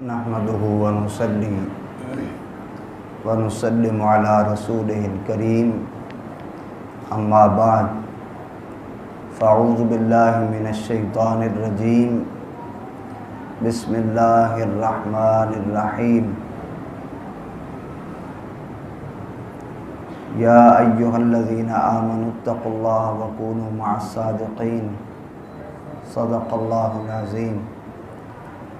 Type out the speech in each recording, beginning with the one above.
نحمده ونصلي ونسلم على رسوله الكريم اما بعد فاعوذ بالله من الشيطان الرجيم بسم الله الرحمن الرحيم يا أيها الذين آمنوا اتقوا الله وكونوا مع الصادقين صدق الله العظيم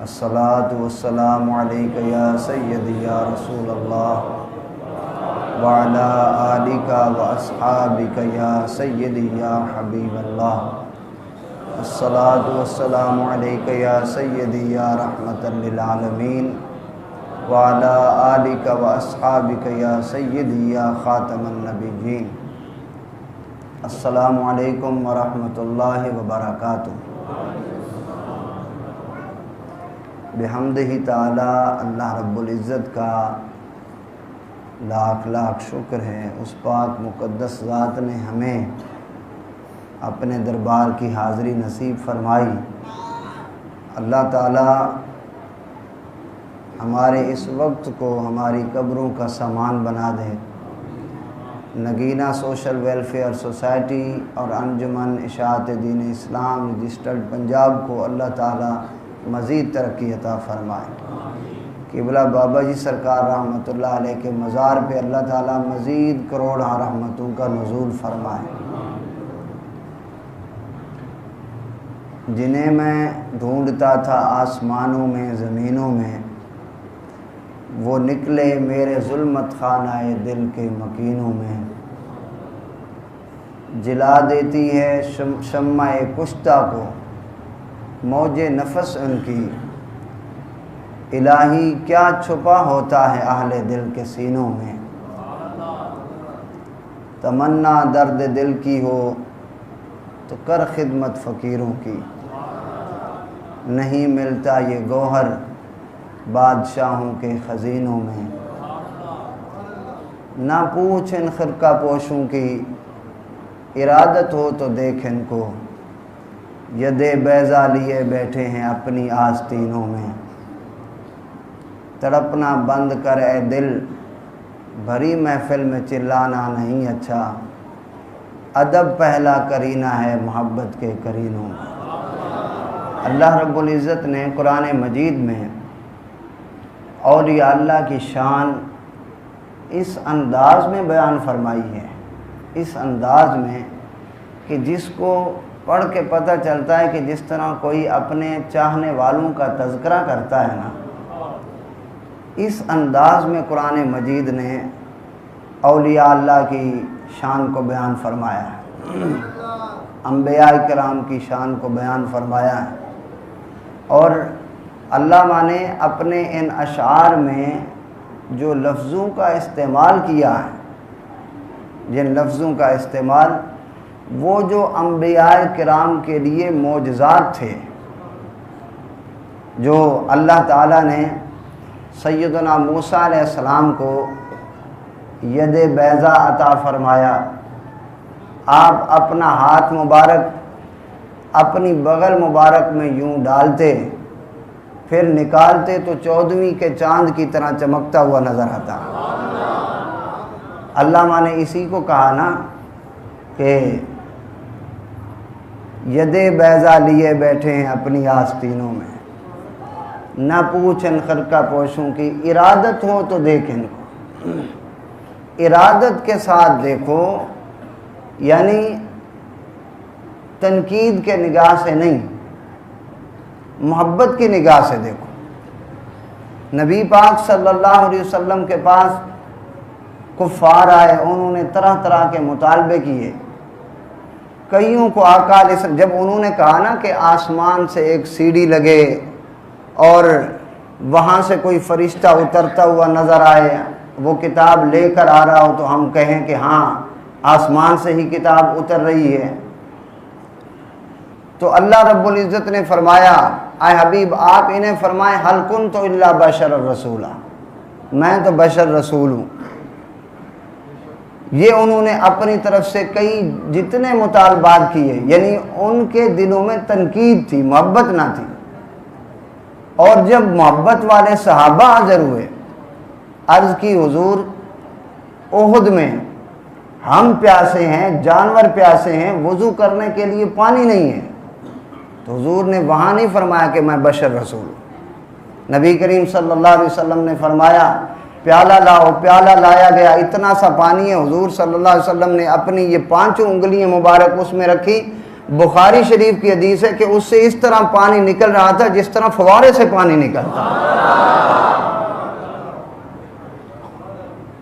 الصلاة والسلام عليك يا سيدي يا رسول الله وعلى آلك وأصحابك يا سيدي يا حبيب الله الصلاة والسلام عليك يا سيدي يا رحمة للعالمين وعلى آلك وأصحابك يا سيدي يا خاتم النبيين السلام علیکم ورحمۃ اللہ وبرکاتہ۔ بحمدہ تعالی اللہ رب العزت کا لاکھ لاکھ شکر ہے، اس پاک مقدس ذات نے ہمیں اپنے دربار کی حاضری نصیب فرمائی۔ اللہ تعالی ہمارے اس وقت کو ہماری قبروں کا سامان بنا دے۔ نگینہ سوشل ویلفیئر سوسائٹی اور انجمن اشاعت دین اسلام رجسٹرڈ پنجاب کو اللہ تعالی مزید ترقی عطا فرمائے۔ قبلہ بابا جی سرکار رحمۃ اللہ علیہ کے مزار پہ اللہ تعالی مزید کروڑہ رحمتوں کا نزول فرمائے۔ جنہیں میں ڈھونڈتا تھا آسمانوں میں زمینوں میں، وہ نکلے میرے ظلمت خانہ دل کے مکینوں میں۔ جلا دیتی ہے شمع کشتہ کو موج نفس ان کی، الہی کیا چھپا ہوتا ہے اہل دل کے سینوں میں۔ تمنا درد دل کی ہو تو کر خدمت فقیروں کی، نہیں ملتا یہ گوہر بادشاہوں کے خزینوں میں۔ نہ پوچھ ان خرقہ پوشوں کی، ارادت ہو تو دیکھ ان کو، ید بیضا لیے بیٹھے ہیں اپنی آستینوں میں۔ تڑپنا بند کر اے دل، بھری محفل میں چلانا نہیں اچھا، ادب پہلا کرینہ ہے محبت کے کرینوں میں۔ اللہ رب العزت نے قرآن مجید میں اولیاء اللہ کی شان اس انداز میں بیان فرمائی ہے، اس انداز میں کہ جس کو پڑھ کے پتہ چلتا ہے کہ جس طرح کوئی اپنے چاہنے والوں کا تذکرہ کرتا ہے نا، اس انداز میں قرآن مجید نے اولیاء اللہ کی شان کو بیان فرمایا ہے، انبیاء کرام کی شان کو بیان فرمایا ہے۔ اور علامہ نے اپنے ان اشعار میں جو لفظوں کا استعمال کیا ہے، جن لفظوں کا استعمال وہ جو انبیاء کرام کے لیے معجزات تھے، جو اللہ تعالیٰ نے سیدنا موسیٰ علیہ السلام کو ید بیضا عطا فرمایا۔ آپ اپنا ہاتھ مبارک اپنی بغل مبارک میں یوں ڈالتے، پھر نکالتے تو 14ویں کے چاند کی طرح چمکتا ہوا نظر آتا۔ علامہ نے اسی کو کہا نا کہ ید بیضا لیے بیٹھے ہیں اپنی آستینوں میں، نہ پوچھ ان خرقہ پوشوں کی، ارادت ہو تو دیکھ ان کو۔ ارادت کے ساتھ دیکھو، یعنی تنقید کے نگاہ سے نہیں، محبت کی نگاہ سے دیکھو۔ نبی پاک صلی اللہ علیہ وسلم کے پاس کفار آئے، انہوں نے طرح طرح کے مطالبے کیے، کئیوں کو آقا علیہ السلام جب انہوں نے کہا نا کہ آسمان سے ایک سیڑھی لگے اور وہاں سے کوئی فرشتہ اترتا ہوا نظر آئے، وہ کتاب لے کر آ رہا ہو تو ہم کہیں کہ ہاں آسمان سے ہی کتاب اتر رہی ہے، تو اللہ رب العزت نے فرمایا اے حبیب آپ انہیں فرمائیں حل کنت الا بشر الرسولہ، میں تو بشر رسول ہوں۔ یہ انہوں نے اپنی طرف سے کئی جتنے مطالبات کیے، یعنی ان کے دلوں میں تنقید تھی، محبت نہ تھی۔ اور جب محبت والے صحابہ حاضر ہوئے، عرض کی حضور احد میں ہم پیاسے ہیں، جانور پیاسے ہیں، وضو کرنے کے لیے پانی نہیں ہے، تو حضور نے وہاں نہیں فرمایا کہ میں بشر رسول ہوں۔ نبی کریم صلی اللہ علیہ وسلم نے فرمایا پیالہ لاؤ، پیالہ لایا گیا، اتنا سا پانی ہے، حضور صلی اللہ علیہ وسلم نے اپنی یہ 5 انگلیاں مبارک اس میں رکھی۔ بخاری شریف کی حدیث ہے کہ اس سے اس طرح پانی نکل رہا تھا جس طرح فوارے سے پانی نکلتا،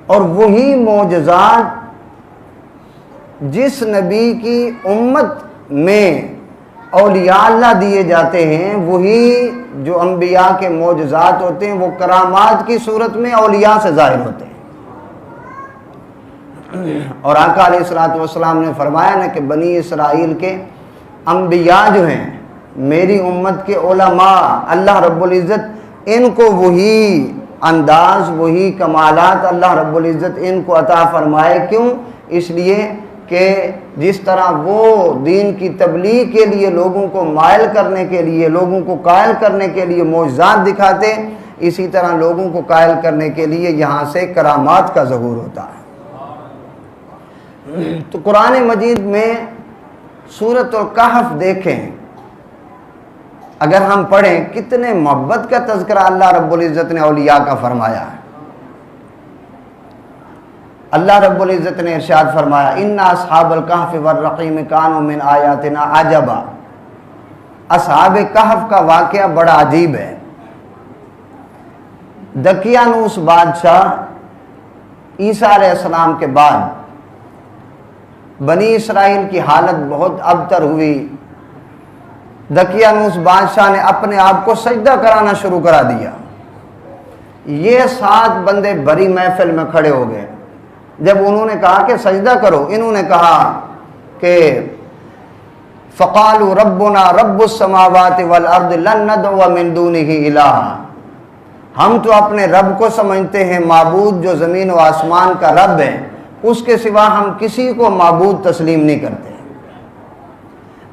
اور وہی معجزات جس نبی کی امت میں اولیاء اللہ دیے جاتے ہیں، وہی جو انبیاء کے معجزات ہوتے ہیں وہ کرامات کی صورت میں اولیاء سے ظاہر ہوتے ہیں۔ اور آقا علیہ الصلوۃ والسلام نے فرمایا نا کہ بنی اسرائیل کے انبیاء جو ہیں، میری امت کے علماء، اللہ رب العزت ان کو وہی انداز، وہی کمالات اللہ رب العزت ان کو عطا فرمائے۔ کیوں؟ اس لیے کہ جس طرح وہ دین کی تبلیغ کے لیے لوگوں کو مائل کرنے کے لیے، لوگوں کو قائل کرنے کے لیے معجزات دکھاتے، اسی طرح لوگوں کو قائل کرنے کے لیے یہاں سے کرامات کا ظہور ہوتا ہے۔ تو قرآن مجید میں سورۃ الکہف دیکھیں، اگر ہم پڑھیں کتنے محبت کا تذکرہ اللہ رب العزت نے اولیاء کا فرمایا ہے۔ اللہ رب العزت نے ارشاد فرمایا ان اصحاب الکہف والرقیم کانوا من آیاتنا عجبا۔ اصحاب کہف کا واقعہ بڑا عجیب ہے۔ دقیانوس بادشاہ عیسیٰ علیہ السلام کے بعد بنی اسرائیل کی حالت بہت ابتر ہوئی۔ دقیانوس بادشاہ نے اپنے آپ کو سجدہ کرانا شروع کرا دیا۔ یہ 7 بندے بڑی محفل میں کھڑے ہو گئے۔ جب انہوں نے کہا کہ سجدہ کرو، انہوں نے کہا کہ فقالوا ربنا رب السماوات والارض لن ندعو من دونه الہا، ہم تو اپنے رب کو سمجھتے ہیں معبود جو زمین و آسمان کا رب ہے، اس کے سوا ہم کسی کو معبود تسلیم نہیں کرتے۔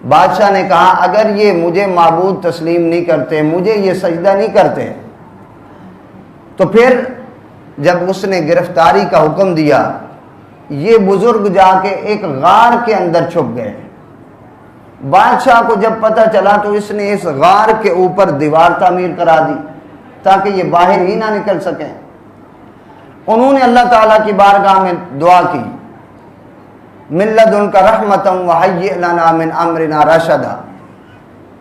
بادشاہ نے کہا اگر یہ مجھے معبود تسلیم نہیں کرتے، مجھے یہ سجدہ نہیں کرتے، تو پھر جب اس نے گرفتاری کا حکم دیا، یہ بزرگ جا کے ایک غار کے اندر چھپ گئے۔ بادشاہ کو جب پتہ چلا تو اس نے اس غار کے اوپر دیوار تعمیر کرا دی تاکہ یہ باہر ہی نہ نکل سکیں۔ انہوں نے اللہ تعالیٰ کی بارگاہ میں دعا کی من لدنک رحمتا وہیئ لنا من امرنا رشدا،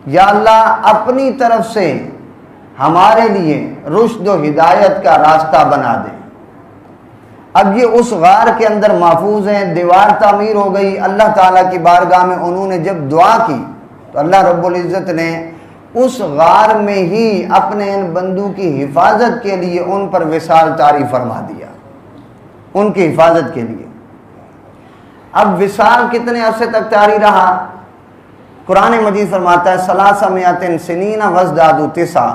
یا اللہ اپنی طرف سے ہمارے لیے رشد و ہدایت کا راستہ بنا دے۔ اب یہ اس غار کے اندر محفوظ ہیں، دیوار تعمیر ہو گئی۔ اللہ تعالیٰ کی بارگاہ میں انہوں نے جب دعا کی تو اللہ رب العزت نے اس غار میں ہی اپنے ان بندوں کی حفاظت کے لیے ان پر وصال طاری فرما دیا، ان کی حفاظت کے لیے۔ اب وصال کتنے عرصے تک طاری رہا؟ قرآن مجید فرماتا ہے 300 سنین وازدادوا 9،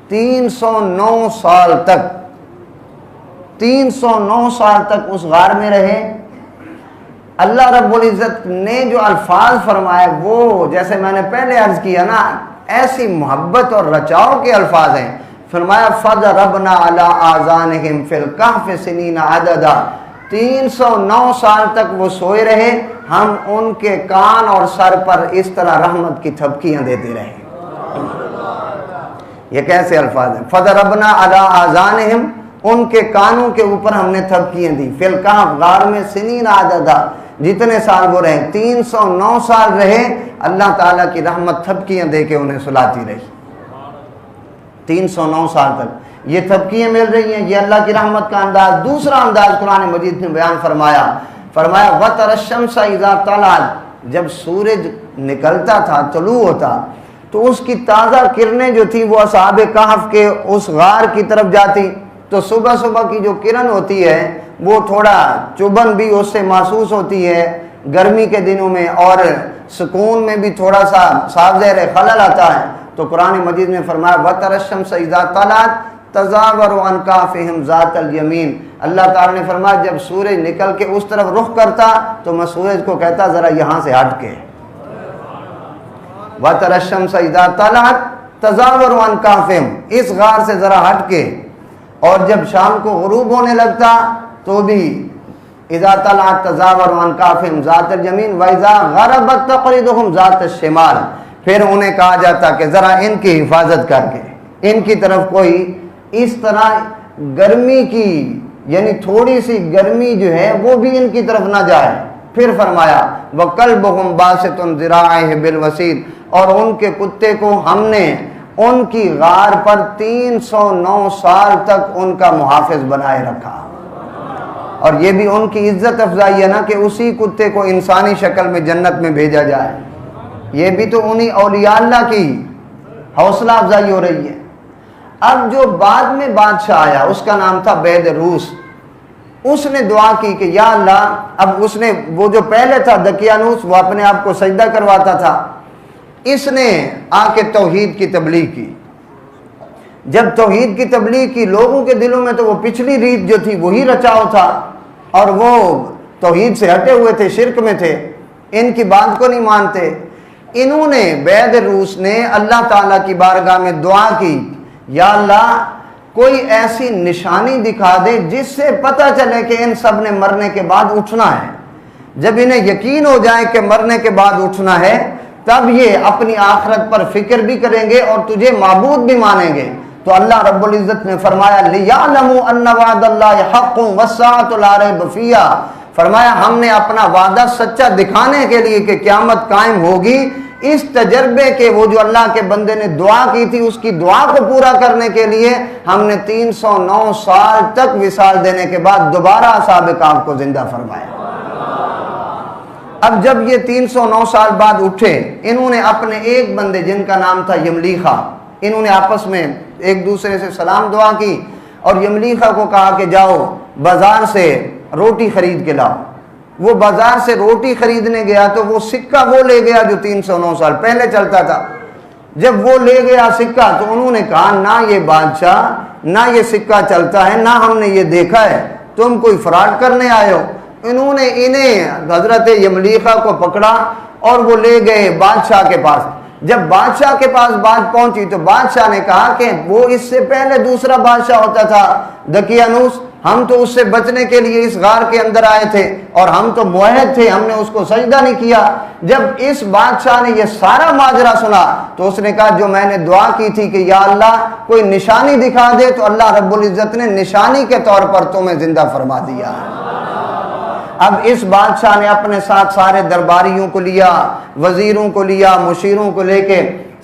309 سال تک، 309 سال تک اس غار میں رہے۔ اللہ رب العزت نے جو الفاظ فرمائے وہ جیسے میں نے پہلے عرض کیا نا، ایسی محبت اور رچاؤ کے الفاظ ہیں۔ فرمایا فَضَرَبْنَا عَلَىٰ آذَانِهِمْ فِي الْكَهْفِ سِنِينَ عَدَدًا، 309 سال تک وہ سوئے رہے، ہم ان کے کان اور سر پر اس طرح رحمت کی تھپکیاں دیتے رہے۔ یہ کیسے الفاظ ہیں؟ فَضَرَبْنَا عَلَىٰ آذَانِهِمْ، ان کے کانوں کے اوپر ہم نے تھپکیاں دی، فِي الْكَهْفِ غار میں سنین عددا، جتنے سال وہ رہے، 309 سال رہے، اللہ تعالیٰ کی رحمت تھپکیاں دے کے انہیں سلاتی رہی 309 سال تک۔ یہ تھپکیاں مل رہی ہیں، یہ اللہ کی رحمت کا انداز۔ دوسرا انداز قرآن مجید نے بیان فرمایا وَتَرَى الشَّمْسَ إِذَا طَلَعَتْ، جب سورج نکلتا تھا، طلوع ہوتا، تو اس کی تازہ کرنیں جو تھی وہ اصحاب کہف کے اس غار کی طرف جاتی، تو صبح صبح کی جو کرن ہوتی ہے وہ تھوڑا چبھن بھی اس سے محسوس ہوتی ہے گرمی کے دنوں میں، اور سکون میں بھی تھوڑا سا صاف ظاہر خلل آتا ہے۔ تو قرآن مجید نے فرمایا وَتَرَى الشَّمْسَ إِذَا طَلَعَتْ تَزَاوَرُ عَنْ كَهْفِهِمْ ذَاتَ الْيَمِينِ، اللہ تعالیٰ نے فرمایا جب سورج نکل کے اس طرف رخ کرتا تو میں سورج کو کہتا ذرا یہاں سے ہٹ کے۔ وَتَرَى الشَّمْسَ إِذَا طَلَعَتْ تزاور عن کہفہم، اس غار سے ذرا ہٹ کے، اور جب شام کو غروب ہونے لگتا تو بھی اذا طلعت تزاور عن کہفہم ذات الیمین واذا غربت تقرضهم ذات الشمال، پھر انہیں کہا جاتا کہ ذرا ان کی حفاظت کر کے ان کی طرف کوئی اس طرح گرمی کی، یعنی تھوڑی سی گرمی جو ہے وہ بھی ان کی طرف نہ جائے۔ پھر فرمایا وَقَلْبُهُمْ بَاسِطٌ ذِرَاعَيْهِ بِالْوَسِيدِ، اور ان کے کتے کو ہم نے ان کی غار پر 309 سال تک ان کا محافظ بنائے رکھا۔ اور یہ بھی ان کی عزت افزائی ہے نا کہ اسی کتے کو انسانی شکل میں جنت میں بھیجا جائے، یہ بھی تو انہی اولیاء اللہ کی حوصلہ افزائی ہو رہی ہے۔ اب جو بعد میں بادشاہ آیا اس کا نام تھا بید روس، اس نے دعا کی کہ یا اللہ، اب اس نے وہ جو پہلے تھا دقیانوس وہ اپنے آپ کو سجدہ کرواتا تھا، اس نے آ کے توحید کی تبلیغ کی۔ جب توحید کی تبلیغ کی لوگوں کے دلوں میں تو وہ پچھلی ریت جو تھی وہی رچاؤ تھا، اور وہ توحید سے ہٹے ہوئے تھے، شرک میں تھے، ان کی بات کو نہیں مانتے۔ انہوں نے بید روس نے اللہ تعالیٰ کی بارگاہ میں دعا کی یا اللہ کوئی ایسی نشانی دکھا دے جس سے پتہ چلے کہ ان سب نے مرنے کے بعد اٹھنا ہے۔ جب انہیں یقین ہو جائے کہ مرنے کے بعد اٹھنا ہے تب یہ اپنی آخرت پر فکر بھی کریں گے اور تجھے معبود بھی مانیں گے۔ تو اللہ رب العزت نے فرمایا لِيَعْلَمُوا أَنَّ وَعْدَ اللَّهِ حَقٌّ وَالسَّاعَةُ لَا رَيْبَ فِيهَا، فرمایا ہم نے اپنا وعدہ سچا دکھانے کے لیے کہ قیامت قائم ہوگی، اس تجربے کے وہ جو اللہ کے بندے نے دعا کی تھی اس کی دعا کو پورا کرنے کے لیے ہم نے 309 سال تک وصال دینے کے بعد دوبارہ اصحاب کہف کو زندہ فرمایا۔ اب جب یہ 309 سال بعد اٹھے، انہوں نے اپنے ایک بندے جن کا نام تھا یملیخا، انہوں نے آپس میں ایک دوسرے سے سلام دعا کی اور یملیخا کو کہا کہ جاؤ بازار سے روٹی خرید کے لاؤ۔ وہ بازار سے روٹی خریدنے گیا تو وہ سکہ وہ لے گیا جو 309 سال پہلے چلتا تھا۔ جب وہ لے گیا سکہ تو انہوں نے کہا نہ یہ بادشاہ نہ یہ سکہ چلتا ہے، نہ ہم نے یہ دیکھا ہے، تم کوئی فراڈ کرنے آئے ہو۔ انہوں نے انہیں حضرت یملیخا کو پکڑا اور وہ لے گئے بادشاہ کے پاس۔ جب بادشاہ کے پاس بات پہنچی تو بادشاہ نے کہا کہ وہ اس سے پہلے دوسرا بادشاہ ہوتا تھا دقیانوس، ہم تو اس سے بچنے کے لیے اس غار کے اندر آئے تھے اور ہم تو موحد تھے، ہم نے اس کو سجدہ نہیں کیا۔ جب اس بادشاہ نے یہ سارا ماجرا سنا تو اس نے کہا جو میں نے دعا کی تھی کہ یا اللہ کوئی نشانی دکھا دے، تو اللہ رب العزت نے نشانی کے طور پر تمہیں زندہ فرما دیا۔ اب اس بادشاہ نے اپنے ساتھ سارے درباریوں کو لیا، وزیروں کو لیا، مشیروں کو لے کے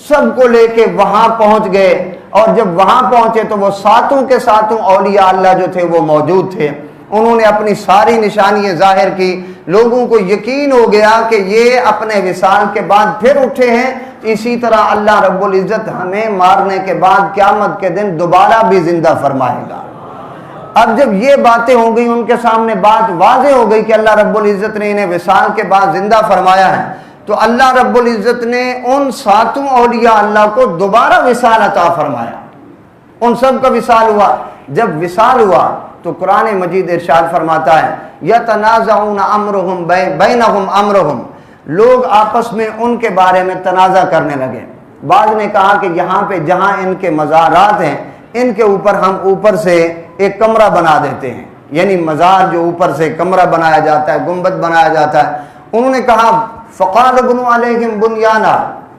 سب کو لے کے وہاں پہنچ گئے، اور جب وہاں پہنچے تو وہ ساتوں کے ساتوں اولیاء اللہ جو تھے وہ موجود تھے۔ انہوں نے اپنی ساری نشانیاں ظاہر کی، لوگوں کو یقین ہو گیا کہ یہ اپنے وصال کے بعد پھر اٹھے ہیں، اسی طرح اللہ رب العزت ہمیں مارنے کے بعد قیامت کے دن دوبارہ بھی زندہ فرمائے گا۔ اب جب یہ باتیں ہو گئی، ان کے سامنے بات واضح ہو گئی کہ اللہ رب العزت نے انہیں وصال کے بعد زندہ فرمایا ہے، تو اللہ رب العزت نے ان ساتوں اولیاء اللہ کو دوبارہ وصال عطا فرمایا، ان سب کا وصال ہوا۔ جب وصال ہوا تو قرآن مجید ارشاد فرماتا ہے یتنازعون امرهم بینہم امرهم، لوگ آپس میں ان کے بارے میں تنازع کرنے لگے۔ بعض نے کہا کہ یہاں پہ جہاں ان کے مزارات ہیں ان کے اوپر ہم اوپر سے ایک کمرہ بنا دیتے ہیں، یعنی مزار جو اوپر سے کمرہ بنایا جاتا ہے، گنبد بنایا جاتا ہے۔ انہوں نے کہا فقال ابنوا علیہم بنیانا،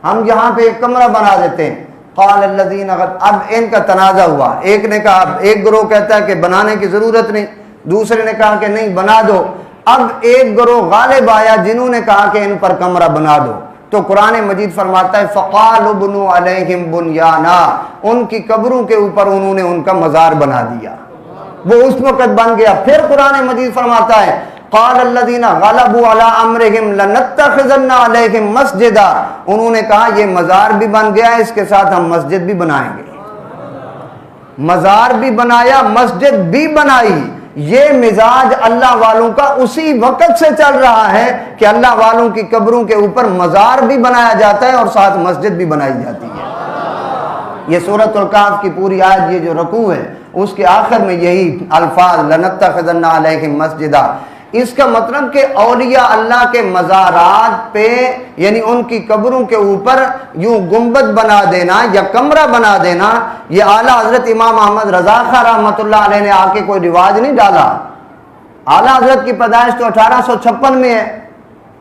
ہم یہاں پہ ایک کمرہ بنا دیتے ہیں۔ قال الذین، اب ان کا تنازع ہوا، ایک نے کہا، ایک گروہ کہتا ہے کہ بنانے کی ضرورت نہیں، دوسرے نے کہا کہ نہیں بنا دو۔ اب ایک گروہ غالب آیا جنہوں نے کہا کہ ان پر کمرہ بنا دو، تو قرآن مجید فرماتا ہے فقالوا ابنوا علیہم بنیانا، ان کی قبروں کے اوپر انہوں نے ان کا مزار بنا دیا، وہ اس وقت بن گیا۔ پھر قرآن مجید فرماتا ہے قال الذین غلبوا علی امرہم لنتخذن علیہم مسجدا، انہوں نے کہا یہ مزار بھی بن گیا، اس کے ساتھ ہم مسجد بھی بنائیں گے۔ مزار بھی بنایا، مسجد بھی بنائی۔ یہ مزاج اللہ والوں کا اسی وقت سے چل رہا ہے کہ اللہ والوں کی قبروں کے اوپر مزار بھی بنایا جاتا ہے اور ساتھ مسجد بھی بنائی جاتی ہے۔ یہ سورۃ الکہف کی پوری آیت، یہ جو رکوع ہے اس کے آخر میں یہی الفاظ لنتخذن علیہم مسجدا، اس کا مطلب کہ اولیاء اللہ کے مزارات پہ یعنی ان کی قبروں کے اوپر یوں گنبد بنا دینا یا کمرہ بنا دینا، یہ اعلیٰ حضرت امام احمد رضا خان رحمۃ اللہ علیہ نے آ کے کوئی رواج نہیں ڈالا۔ اعلیٰ حضرت کی پیدائش تو 1856 میں ہے،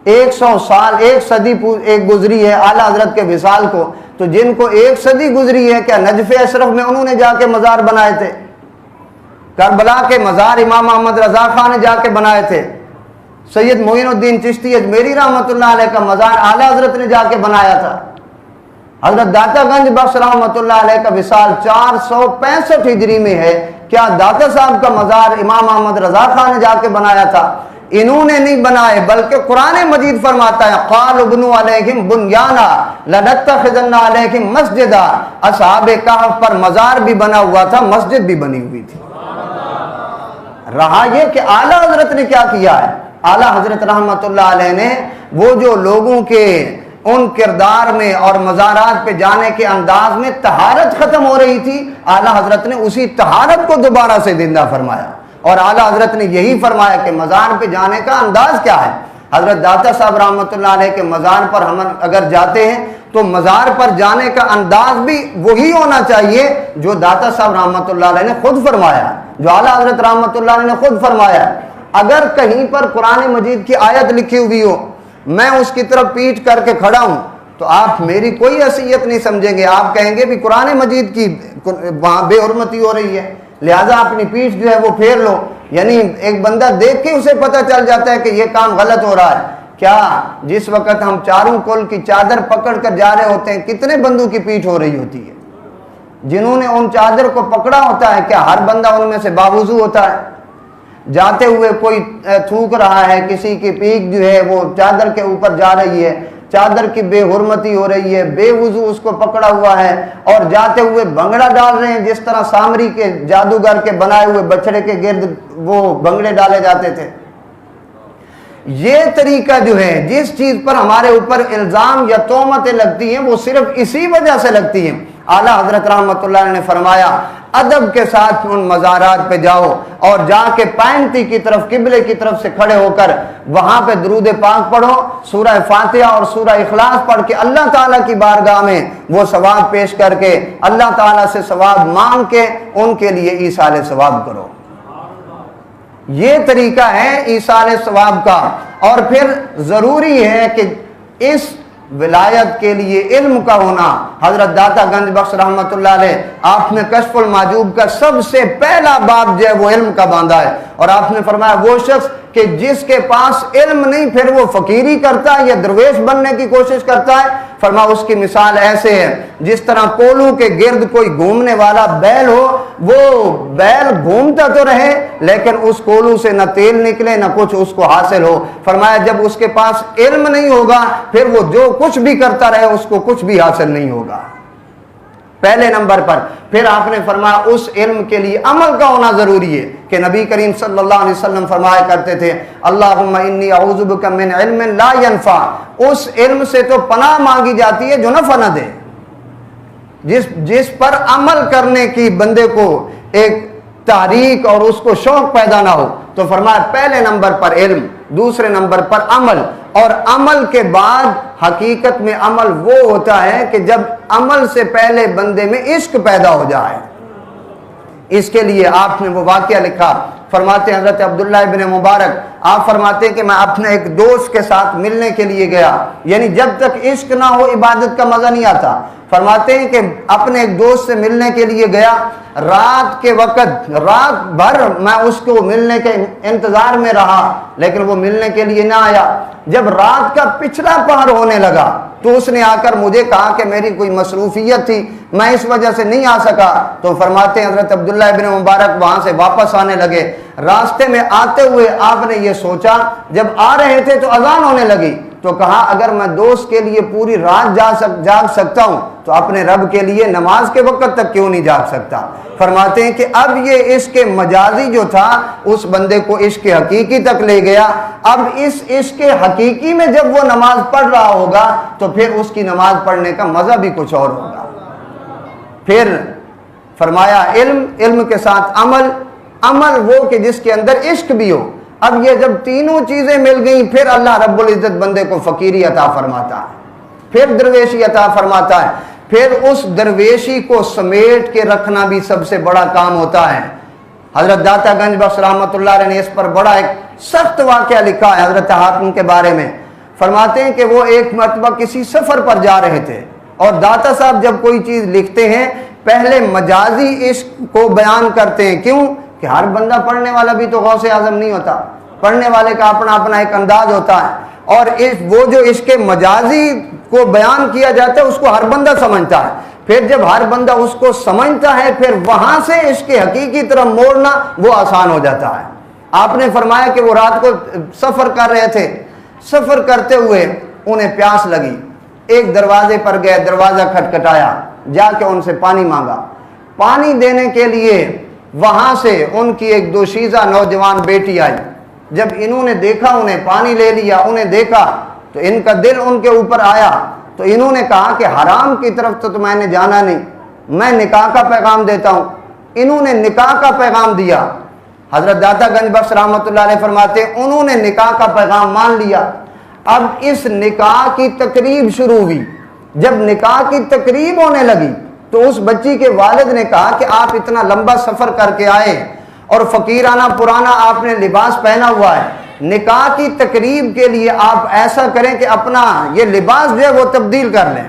100 سال، 1 صدی ایک گزری ہے اعلیٰ حضرت کے وصال کو، تو جن کو 1 صدی گزری ہے، کیا نجف اشرف میں انہوں نے جا کے مزار بنائے تھے؟ کربلا کے مزار امام احمد رضا خان نے جا کے بنائے تھے؟ سید معین الدین چشتی اجمیری رحمۃ اللہ علیہ کا مزار اعلیٰ حضرت نے جا کے بنایا تھا۔ حضرت داتا گنج بخش رحمۃ اللہ علیہ کا وصال 465 ہجری میں ہے، کیا داتا صاحب کا مزار امام احمد رضا خان نے جا کے بنایا تھا؟ انہوں نے نہیں بنائے، بلکہ قرآن مجید فرماتا ہے قالوا بنوا علیہم بنیانا لنتخذن علیہم مسجدا، اصحاب کہف پر مزار بھی بنا ہوا تھا، مسجد بھی بنی ہوئی تھی۔ رہا یہ کہ اعلیٰ حضرت نے کیا کیا ہے، اعلیٰ حضرت رحمۃ اللہ علیہ نے وہ جو لوگوں کے ان کردار میں اور مزارات پہ جانے کے انداز میں طہارت ختم ہو رہی تھی، اعلیٰ حضرت نے اسی طہارت کو دوبارہ سے زندہ فرمایا، اور اعلیٰ حضرت نے یہی فرمایا کہ مزار پہ جانے کا انداز کیا ہے۔ حضرت داتا صاحب رحمۃ اللہ علیہ کے مزار پر ہم اگر جاتے ہیں تو مزار پر جانے کا انداز بھی وہی ہونا چاہیے جو داتا صاحب رحمۃ اللہ علیہ نے خود فرمایا، جو اعلیٰ حضرت رحمۃ اللہ علیہ نے خود فرمایا۔ اگر کہیں پر قرآن مجید کی آیت لکھی ہوئی ہو، میں اس کی طرف پیٹ کر کے کھڑا ہوں، تو آپ میری کوئی حیثیت نہیں سمجھیں گے، آپ کہیں گے بھی قرآن مجید کی وہاں بے حرمتی ہو رہی ہے، لہذا اپنی پیٹھ جو ہے وہ پھیر لو۔ یعنی ایک بندہ دیکھ کے اسے پتہ چل جاتا ہے کہ یہ کام غلط ہو رہا ہے۔ کیا جس وقت ہم چاروں کل کی چادر پکڑ کر جا رہے ہوتے ہیں، کتنے بندوں کی پیٹھ ہو رہی ہوتی ہے؟ جنہوں نے ان چادر کو پکڑا ہوتا ہے، کیا ہر بندہ ان میں سے باوضو ہوتا ہے؟ جاتے ہوئے کوئی تھوک رہا ہے، کسی کی پیٹھ جو ہے وہ چادر کے اوپر جا رہی ہے، چادر کی بے حرمتی ہو رہی ہے، بے وضو اس کو پکڑا ہوا ہے، اور جاتے ہوئے بھنگڑا ڈال رہے ہیں، جس طرح سامری کے جادوگر کے بنائے ہوئے بچڑے کے گرد وہ بھنگڑے ڈالے جاتے تھے۔ یہ طریقہ جو ہے، جس چیز پر ہمارے اوپر الزام یا تہمتیں لگتی ہیں، وہ صرف اسی وجہ سے لگتی ہیں۔ اعلیٰ حضرت رحمۃ اللہ علیہ نے فرمایا ادب کے ساتھ ان مزارات پہ جاؤ، اور جا کے پینتی کی طرف، قبلے کی طرف سے کھڑے ہو کر وہاں پہ درود پاک پڑھو، سورہ فاتحہ اور سورہ اخلاص پڑھ کے اللہ تعالیٰ کی بارگاہ میں وہ ثواب پیش کر کے اللہ تعالیٰ سے ثواب مانگ کے ان کے لیے ایصال ثواب کرو۔ یہ طریقہ ہے ایصال ثواب کا۔ اور پھر ضروری ہے کہ اس ولایت کے لیے علم کا ہونا۔ حضرت داتا گنج بخش رحمۃ اللہ علیہ، آپ نے کشف المحجوب کا سب سے پہلا باب جو ہے وہ علم کا باندھا ہے، اور آپ نے فرمایا وہ شخص کہ جس کے پاس علم نہیں، پھر وہ فقیری کرتا ہے یا درویش بننے کی کوشش کرتا ہے، فرمایا اس کی مثال ایسے ہے جس طرح کولوں کے گرد کوئی گھومنے والا بیل ہو، وہ بیل گھومتا تو رہے لیکن اس کولوں سے نہ تیل نکلے نہ کچھ اس کو حاصل ہو۔ فرمایا جب اس کے پاس علم نہیں ہوگا، پھر وہ جو کچھ بھی کرتا رہے اس کو کچھ بھی حاصل نہیں ہوگا، پہلے نمبر پر۔ پھر آپ نے فرمایا اس علم کے لیے عمل کا ہونا ضروری ہے، کہ نبی کریم صلی اللہ علیہ وسلم فرمایا کرتے تھے اللہم انی اعوذ بک من علم لا ینفع، اس علم سے تو پناہ مانگی جاتی ہے جو نفع نہ دے، جس پر عمل کرنے کی بندے کو ایک تحریک اور اس کو شوق پیدا نہ ہو۔ تو فرمایا پہلے نمبر پر علم، دوسرے نمبر پر عمل، اور عمل کے بعد حقیقت میں عمل وہ ہوتا ہے کہ جب عمل سے پہلے بندے میں عشق پیدا ہو جائے۔ اس کے لیے آپ نے وہ واقعہ لکھا، فرماتے ہیں حضرت عبداللہ ابن مبارک، آپ فرماتے ہیں کہ میں اپنے ایک دوست کے ساتھ ملنے کے لیے گیا، یعنی جب تک عشق نہ ہو عبادت کا مزہ نہیں آتا۔ فرماتے ہیں کہ اپنے ایک دوست سے ملنے کے لیے گیا، رات کے وقت رات بھر میں اس کو ملنے کے انتظار میں رہا، لیکن وہ ملنے کے لیے نہ آیا۔ جب رات کا پچھلا پہر ہونے لگا تو اس نے آ کر مجھے کہا کہ میری کوئی مصروفیت تھی، میں اس وجہ سے نہیں آ سکا۔ تو فرماتے ہیں حضرت عبداللہ ابن مبارک وہاں سے واپس آنے لگے، راستے میں آتے ہوئے آپ نے یہ سوچا، جب آ رہے تھے تو اذان ہونے لگی، تو کہا اگر میں دوست کے لیے پوری رات جاگ سکتا ہوں تو اپنے رب کے لیے نماز کے وقت تک کیوں نہیں جاگ سکتا۔ فرماتے ہیں کہ اب یہ عشق مجازی جو تھا اس بندے کو عشق حقیقی تک لے گیا۔ اب اس عشق حقیقی میں جب وہ نماز پڑھ رہا ہوگا تو پھر اس کی نماز پڑھنے کا مزہ بھی کچھ اور ہوگا۔ پھر فرمایا علم، علم کے ساتھ عمل، عمل وہ کہ جس کے اندر عشق بھی ہو۔ اب یہ جب تینوں چیزیں مل گئیں پھر اللہ رب العزت بندے کو فقیری عطا فرماتا ہے، پھر درویشی عطا فرماتا ہے، پھر اس درویشی کو سمیٹ کے رکھنا بھی سب سے بڑا کام ہوتا ہے۔ حضرت داتا گنج بخش رحمۃ اللہ علیہ نے اس پر بڑا ایک سخت واقعہ لکھا ہے حضرت حاتم کے بارے میں۔ فرماتے ہیں کہ وہ ایک مرتبہ کسی سفر پر جا رہے تھے، اور داتا صاحب جب کوئی چیز لکھتے ہیں پہلے مجازی عشق کو بیان کرتے ہیں۔ کیوں؟ کہ ہر بندہ پڑھنے والا بھی تو غوث اعظم نہیں ہوتا، پڑھنے والے کا اپنا اپنا ایک انداز ہوتا ہے، اور وہ جو عشق مجازی کو بیان کیا جاتا ہے اس کو ہر بندہ سمجھتا ہے۔ پھر جب ہر بندہ اس کو سمجھتا ہے پھر وہاں سے عشق حقیقی طرف موڑنا وہ آسان ہو جاتا ہے۔ آپ نے فرمایا کہ وہ رات کو سفر کر رہے تھے، سفر کرتے ہوئے انہیں پیاس لگی، ایک دروازے پر گئے، دروازہ کھٹکھٹایا، جا کے ان سے پانی مانگا۔ پانی دینے کے لیے وہاں سے ان کی ایک دوشیزہ نوجوان بیٹی آئی۔ جب انہوں نے دیکھا، انہیں پانی لے لیا، انہیں دیکھا تو ان کا دل ان کے اوپر آیا، تو انہوں نے کہا کہ حرام کی طرف تو میں نے جانا نہیں، میں نکاح کا پیغام دیتا ہوں۔ انہوں نے نکاح کا پیغام دیا۔ حضرت داتا گنج بخش رحمۃ اللہ علیہ فرماتے ہیں انہوں نے نکاح کا پیغام مان لیا۔ اب اس نکاح کی تقریب شروع ہوئی۔ جب نکاح کی تقریب ہونے لگی تو اس بچی کے والد نے کہا کہ آپ اتنا لمبا سفر کر کے آئے اور فقیرانہ پرانا آپ نے لباس پہنا ہوا ہے، نکاح کی تقریب کے لیے آپ ایسا کریں کہ اپنا یہ لباس جو ہے وہ تبدیل کر لیں۔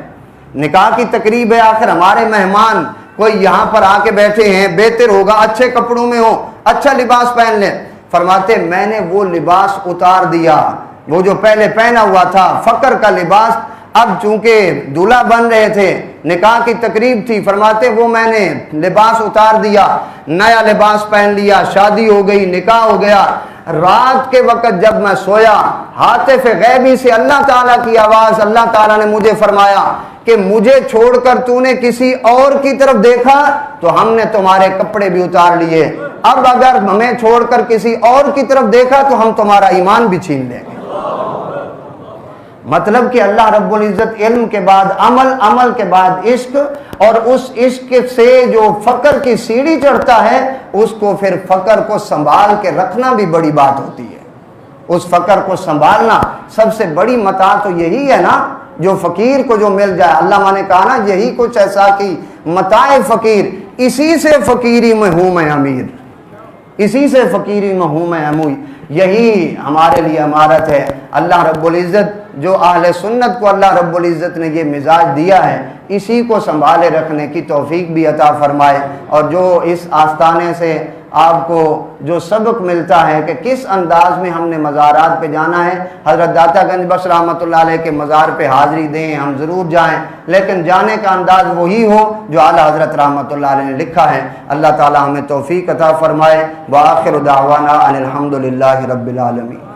نکاح کی تقریب ہے، آخر ہمارے مہمان کوئی یہاں پر آ کے بیٹھے ہیں، بہتر ہوگا اچھے کپڑوں میں ہو، اچھا لباس پہن لیں۔ فرماتے میں نے وہ لباس اتار دیا، وہ جو پہلے پہنا ہوا تھا فقر کا لباس، اب چونکہ دولہا بن رہے تھے، نکاح کی تقریب تھی، فرماتے وہ میں نے لباس اتار دیا، نیا لباس پہن لیا، شادی ہو گئی، نکاح ہو گیا۔ رات کے وقت جب میں سویا، ہاتف غیبی سے اللہ تعالیٰ کی آواز، اللہ تعالیٰ نے مجھے فرمایا کہ مجھے چھوڑ کر تو نے کسی اور کی طرف دیکھا تو ہم نے تمہارے کپڑے بھی اتار لیے، اب اگر ہمیں چھوڑ کر کسی اور کی طرف دیکھا تو ہم تمہارا ایمان بھی چھین لیں گے۔ مطلب کہ اللہ رب العزت علم کے بعد عمل، عمل کے بعد عشق، اور اس عشق سے جو فقر کی سیڑھی چڑھتا ہے اس کو پھر فقر کو سنبھال کے رکھنا بھی بڑی بات ہوتی ہے۔ اس فقر کو سنبھالنا سب سے بڑی متاع تو یہی ہے نا، جو فقیر کو جو مل جائے۔ علامہ نے کہا نا یہی کچھ ایسا کہ متاع فقیر، اسی سے فقیری میں ہوں میں امیر، اسی سے فقیری میں ہوں میں امیر، یہی ہمارے لیے امارت ہے۔ اللہ رب العزت جو اہل سنت کو اللہ رب العزت نے یہ مزاج دیا ہے، اسی کو سنبھالے رکھنے کی توفیق بھی عطا فرمائے، اور جو اس آستانے سے آپ کو جو سبق ملتا ہے کہ کس انداز میں ہم نے مزارات پہ جانا ہے، حضرت داتا گنج بخش رحمۃ اللہ علیہ کے مزار پہ حاضری دیں، ہم ضرور جائیں، لیکن جانے کا انداز وہی ہو جو اعلیٰ حضرت رحمۃ اللہ علیہ نے لکھا ہے۔ اللہ تعالی ہمیں توفیق عطا فرمائے۔ وآخر دعوانا ان الحمد للہ رب العالمین۔